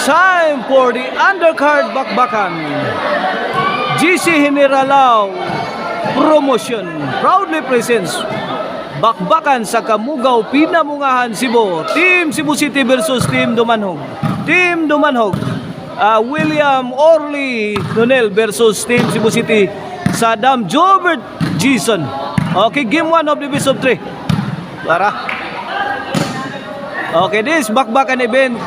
Time for the undercard bakbakan. GC Generalao Promotion proudly presents bakbakan sa Kamugaw Pinamungahan, Cebu. Team Cebu City versus Team Dumanhog. Team Dumanhog, William Orly Nonel versus Team Cebu City sa Dam Jobert Jason. Okay, game 1 of the best of 3. Para. Okay, this bakbakan event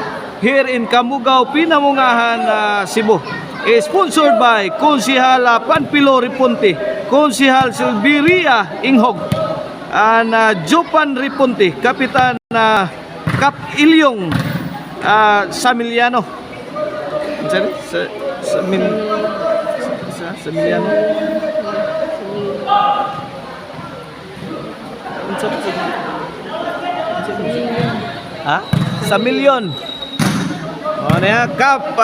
here in Kamugaw Pinamungahan, Cebu is sponsored by Konsihal Panpilo Riponte, Konsihal Silveria Inghog, and Jopan Riponte, Kapitan Kap Ilyong Samiliano. Samiliano. Ha? Samilyon. Ano yan? Kap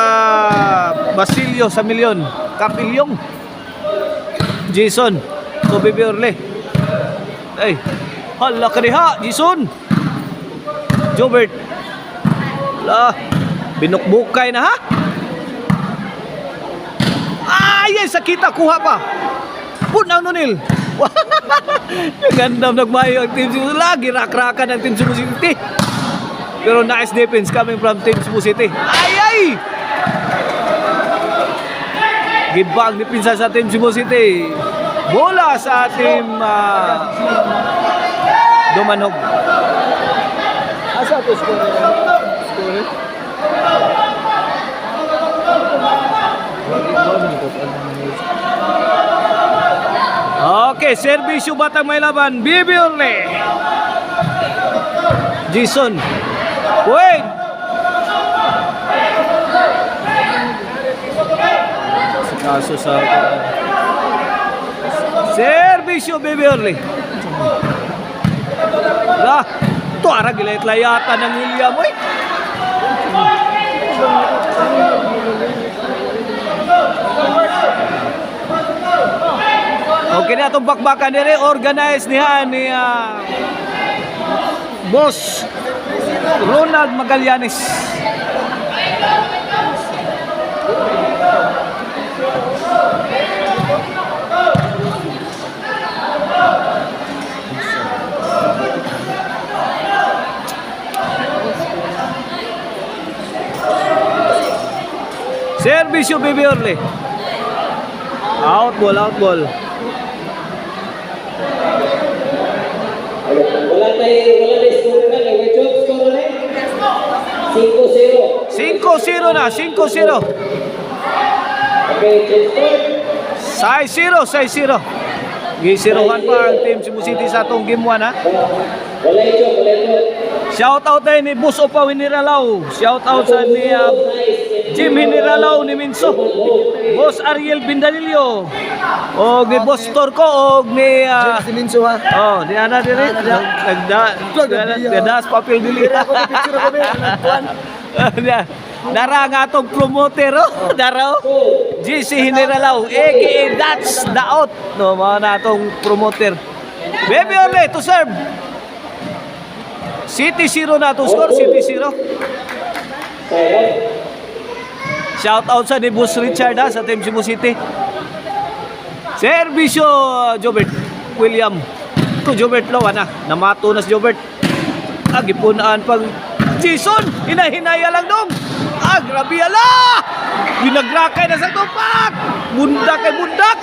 Basilio Samilyon. Kap Ilyong Jason. So Bibi Orle. Ay, hala ka diha, Jason. Jobert. La, binukbukay na ha? Ay, sakita, kuha pa. Punaw nunil. Ganda nagmayo ang Team Cebu. Lagi rakrakan ang Team Cebu City. Pero nice defense coming from Team Cebu City. Ay! Gibang dipinsa sa Team Cebu City. Bola sa Team Dumanhog. Asa to score? Okay, servisyo batang may laban. Bibi Orle. Jason. Wait. Kaso sa servisyo Bibi Orle. Lah, to ara gilayat-layatan ng William, oy. Okay na itong bakbakan nire, organize niya ni Boss Ronald Magallanes. Servisyo Bibi Orle. Out ball. Wala tayo score na. May job score na. 5-0. 5-0 na, 5-0. Okay, score. 6-0. Gisiruhan pa ang Team Cebu City sa itong game 1 ha. Wala job. Shout out tayo ni Boss Opa Generalao. Shout out sa ni Jim Generalao ni Minso. Boss Ariel Bindalillo. O ni Boss Torco o ni si Minso ha. Oh, di ana dire. Nagdas papel dili. Dara nga itong promoter, dara GC Generalao, aka that's the out. No, mga na itong promoter. Bibi Orle to serve. City 0 na to score, City 0. Shout out sa ni Boss Richard ha, sa Team Cebu City. Servisyo Jobert William. Ito Jobert lawan na. Namato na si Jobert. Agipunaan pag Jason, hinahinaya lang dong. Grabe ala! Binagrakay na sa tupak! Bundak kay bundak!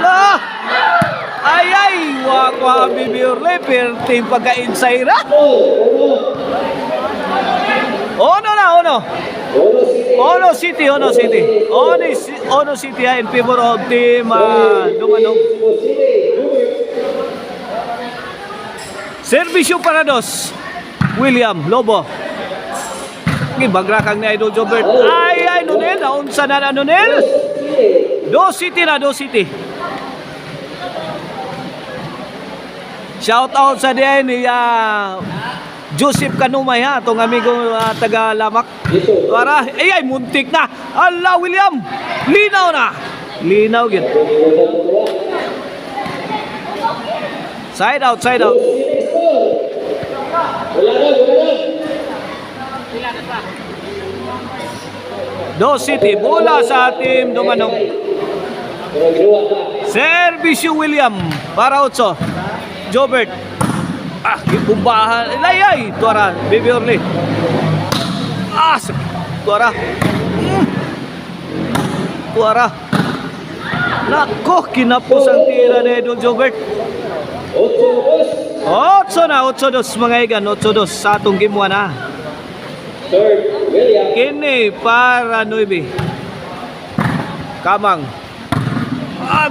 La! Ay! Wako Bibi Orle, perting pagka-insaira. Ono City. Ono City in favor of Team Dumanhog. Servisyo para dos. William Lobo. Gibagra kang ni Idol Jobert. Ay, Nonel. Naunsa na Nonel. Do City. Shout out sa diyan ni Joseph Kanumay ha. Itong amigo taga Lamak. Para, muntik na. Allah, William. Linaw na. Linaw gid. Side out. Wala na. Dos City, bola sa Team Dumanog. Pero ginawa ka. Servisyo William para Otso. Jobert. Bumbahan. Layay. Tuara. Baby Orly. Tuara. Tuara. Nako, kinapos ang tira ni Idol Jobert. 8-2. 8-2 mga igan. 8-2 sa atong game 1 ha. Third, William. Kini para Nuibi. Kamang.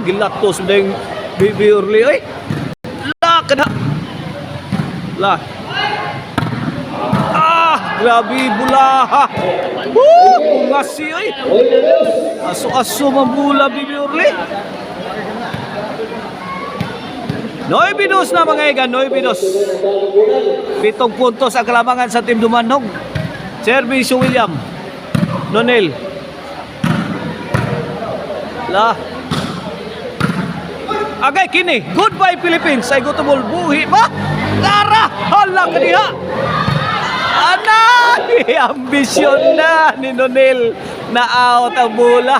Gilatos na yung Baby Orly. Ay! Kada. La. Grabe bulaha. Pungasi ay. Aso-aso mambula Baby Orly. 9-2 na mga igan, 9-2. 7 puntos ang kalamangan sa Team Dumanog. Servisyo William. Nonel. La. Agay kini. Goodbye Philippines. Ay gutubol buhi ba? Lara. Hala kaniha. Anay. Ambisyon na ni Nonel na out ang bola.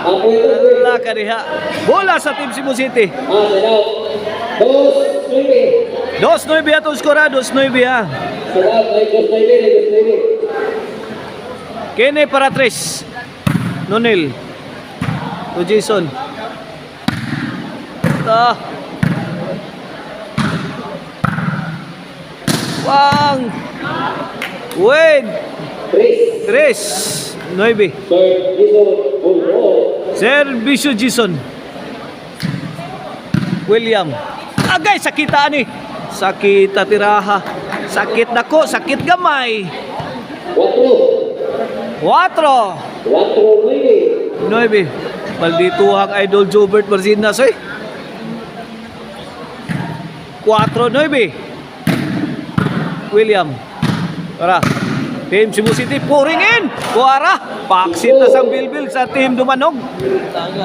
Hala kaniha. Bola sa Team Cebu City. Set out. 2-9. 2-9 atong skora. 2-9 ha. Set out. 2-9. Kini para 3. Nonel. To Jason. Wang. Win. 3. 9. Servisyo Jason. William. Agay sakita ni. Sakita tiraha. Sakit nako, sakit gamay. 4. 9. Maldito ang Idol Jobert Marzinas, 4-9. William. Tara. Team Cebu City pouring in. Kuara. Paksit na sang bilbil sa Team Dumanog.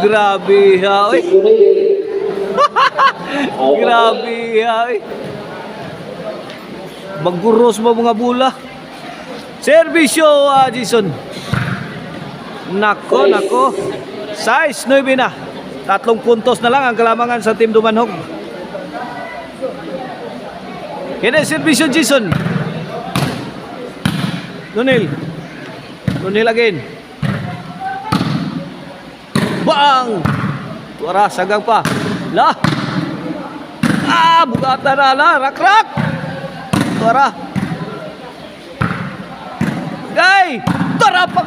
Grabe ha, oy. Grabe ha, oy. Magguros mo mga bula. Servisyo, Jason. Nako. Size 9 na. 3 puntos na lang ang kalamangan sa Team Dumanog. Kaya servisyo Jason. Nonel again. Bang! Tuara, sagang pa. La! Bugata na la. Rak! Tuara. Gay! Tuara pa!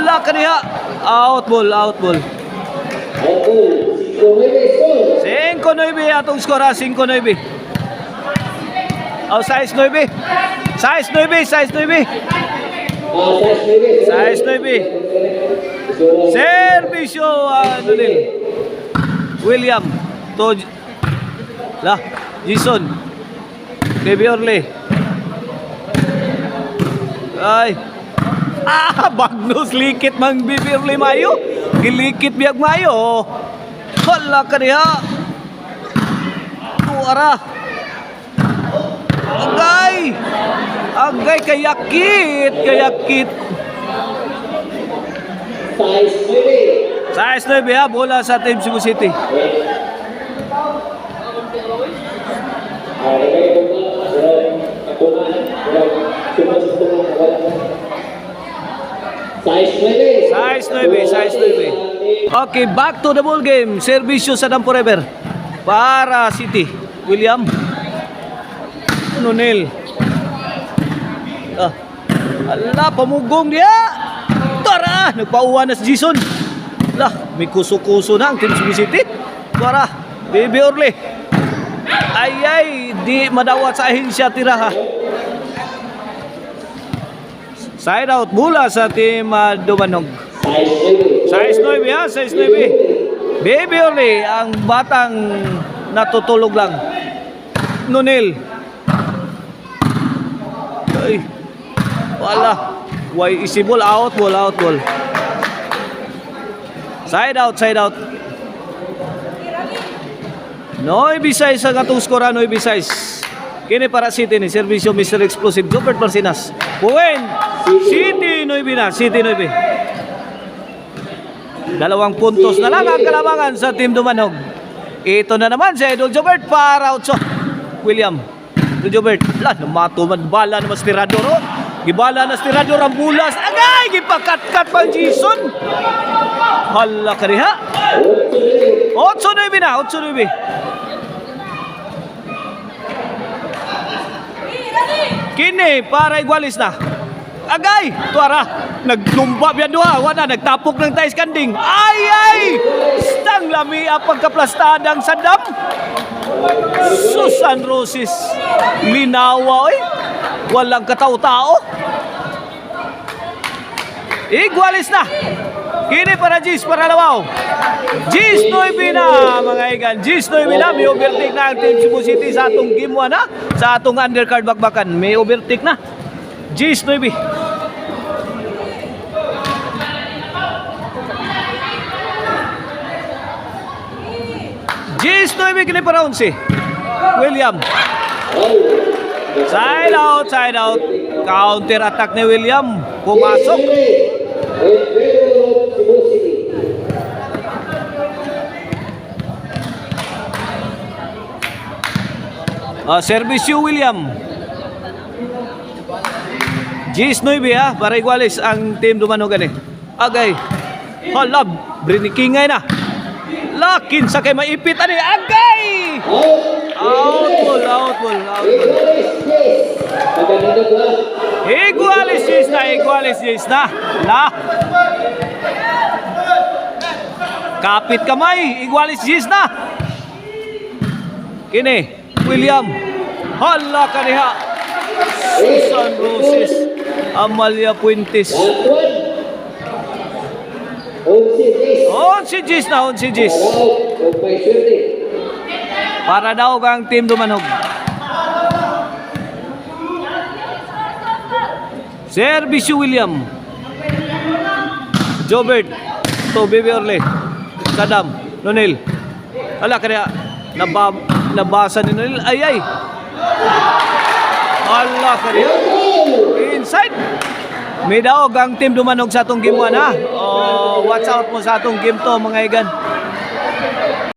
La kaniha. Out ball. 5-9. 5-9 atong skora. 5-9. Size 9. Size 9. Servisyo Nonel. William to Jason. Baby Orly. Ay. Bagnos likit mang Baby Orly mayo. Gilikit biag mayo. Hala kaniha. Tuara. Agay kayakit. Size 9 ha, bola sa Team Cebu City. Size 9. Okay, back to the ball game. Servisyo sa Dam Forever para City. William. Nonel. Ala, pamugong dia. Tara, nagpauwan na si Jason. May kuso-kuso na ang Team Cebu City. Tara, Baby Orly. Ay, di madawat sa ahensya tiraha. Side out, bola sa Team Dumanog. Size 9 ha, size 9. Baby Orly, ang batang natutulog lang. Nonel. Ay, wala. Why isibol out ball. Side out. Noy bisay sa katong skora, Noy bisay. Kini para City ni Servisyo Mr. Explosive Jobert Marcinas. Puwen. City 9 na. City 9. 2 puntos na lang ang kalamangan sa Team Dumanog. Ito na naman si Idol Jobert para Otso. William. Idol Jobert. Namatuman bala na mas tirador. Gibala na tirador ang bulas. Agay! Gipakat-kat pa Jason. Hala ka riha. 8-9 na. 8-9. Kini para igualis na. Agay! Tuara! Naglumba biyan duha. Wala, nagtapok ng tais kanding. Ay! Stang lami ang pagkaplastadang sa dam. Susan Roses. Linawa, walang katao-tao. Igualis na. Kini para Gis, para Lawaw. Gis 9 na, mga igan. Gis 9 na. May overtake na ang Team Cebu City sa atong game 1 na. Sa atong undercard bakbakan. May overtake na. Gis 9. Gis 9 kini para 11. William. Side out, side out. Counter attack ni William. Pumasok. Service you, William. Gis 9 para igualis ang Team Dumanog ani. Agay. Halab, brinikingay na. Lakin sa kay maipit ani. Agay! Out ball. Igualis Gis na. La. Kapit kamay, igualis Gis na. Kini William. Hala kaniha. Susan Roses. Amalia Puentes. Si Gis na. Para daw ang Team Dumanog. Servicio William. Jobert. To Baby Orle. Sadam. Nonel. Hala kaniha. Nabasa ni Nonel. Ay. Allah kaniya. Inside. May daog ang Team Dumanog sa atong game 1 ha. Watch out mo sa atong game 2 mga igan.